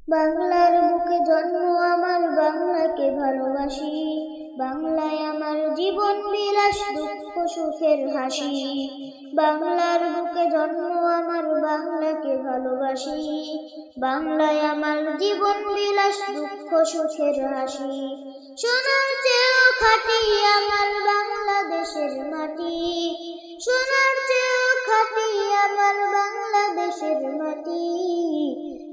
বাংলার বুকে জন্ম আমার, বাংলাকে ভালোবাসি। বাংলায় আমার জীবন বিলাস, দুঃখ সুখের হাসি। বাংলার বুকে জন্ম আমার, বাংলাকে ভালোবাসি। বাংলায় আমার জীবন বিলাস, দুঃখ সুখের হাসি। সোনার চেয়েও খাঁটি আমার বাংলাদেশের মাটি। সোনার চেয়েও খাঁটি আমার বাংলাদেশের মাটি।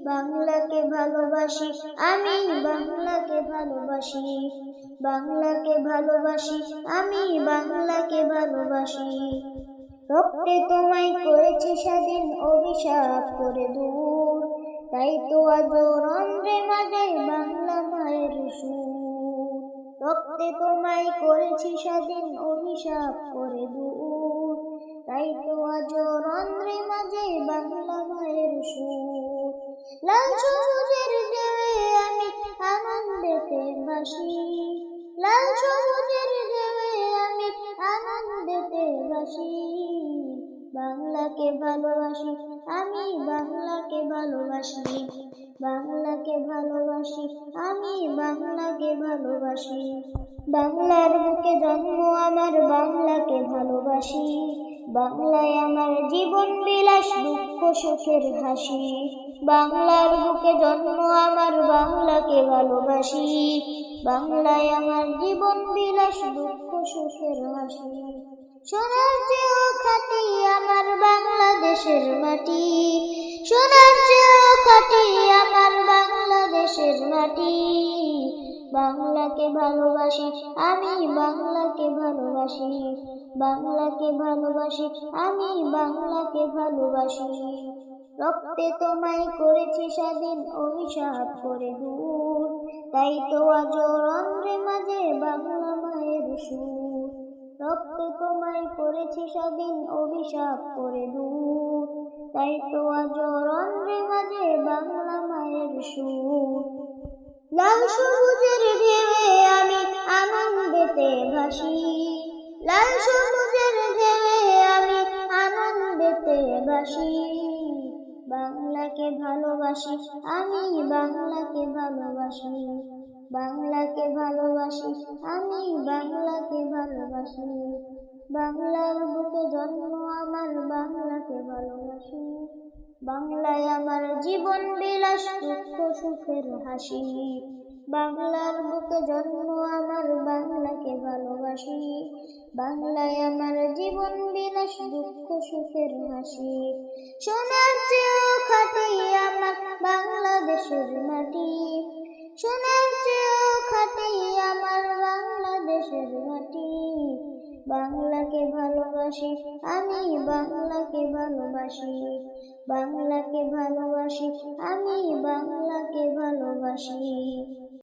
বাংলাকে ভালোবাসি আমি, বাংলাকে ভালোবাসি। বাংলাকে ভালোবাসি আমি, বাংলাকে ভালোবাসি। রক্তে তোমায় করেছি স্বাধীন, অভিশাপ করে দূর। তাই তো আজ রন্ধ্রে মাঝে বাংলা মায়ের সুর। রক্তে তোমায় করেছি স্বাধীন, অভিশাপ করে দূর। তাই তো আজ রন্ধ্রে মাঝে বাংলা মায়ের সুর। লাল সবুজের ঢেউয়ে আমি আনন্দেতে ভাসি। লাল সবুজের ঢেউয়ে আমি আনন্দেতে ভাসি। বাংলাকে ভালোবাসি আমি, বাংলাকে ভালোবাসি। বাংলাকে ভালোবাসি আমি, বাংলাকে ভালোবাসি। বাংলার বুকে জন্ম আমার, বাংলাকে ভালোবাসি। বাংলায় আমার জীবন বিলাস, দুঃখ সুখের হাসি। বাংলার বুকে জন্ম আমার, বাংলাকে ভালোবাসি। বাংলায় আমার জীবন বিলাস, দুঃখ সুখের হাসি। সোনার চেয়েও খাঁটি আমার বাংলাদেশের মাটি। সোনার চেয়েও খাঁটি আমার বাংলাদেশের মাটি। বাংলাকে ভালোবাসি আমি, বাংলাকে ভালোবাসি। বাংলাকে ভালোবাসি আমি, বাংলাকে ভালোবাসি। রক্তে তোমায় করেছি স্বাধীন, অভিশাপ করে দূর। তাই তো আজ রন্ধ্রে মাঝে বাংলা মায়ের সুর। রক্তে তোমায় করেছি স্বাধীন, অভিশাপ করে দূর। তাই তো আজ রন্ধ্রে মাঝে বাংলা মায়ের সুর। লাল সবুজের ঢেউয়ে আমি আনন্দেতে ভাসি। লাল সবুজের ঢেউয়ে আমি আনন্দেতে ভাসি। বাংলাকে ভালোবাসি আমি, বাংলাকে ভালোবাসি। বাংলাকে ভালোবাসি আমি, বাংলাকে ভালোবাসি। বাংলার বুকে জন্ম আমার, বাংলাকে ভালোবাসি। বাংলায় আমার জীবন বিলাস, দুঃখ সুখের হাসি। বাংলার বুকে জন্ম আমার, বাংলাকে ভালোবাসি। বাংলায় আমার জীবন বিলাস, দুঃখ সুখের হাসি। সোনার চেয়েও খাঁটি আমার বাংলাদেশের মাটি। সোনার চেয়েও খাঁটি আমার বাংলাদেশের মাটি। বাংলাকে ভালোবাসি আমি, বাংলাকে ভালোবাসি। বাংলাকে ভালোবাসি আমি, বাংলাকে ভালোবাসি।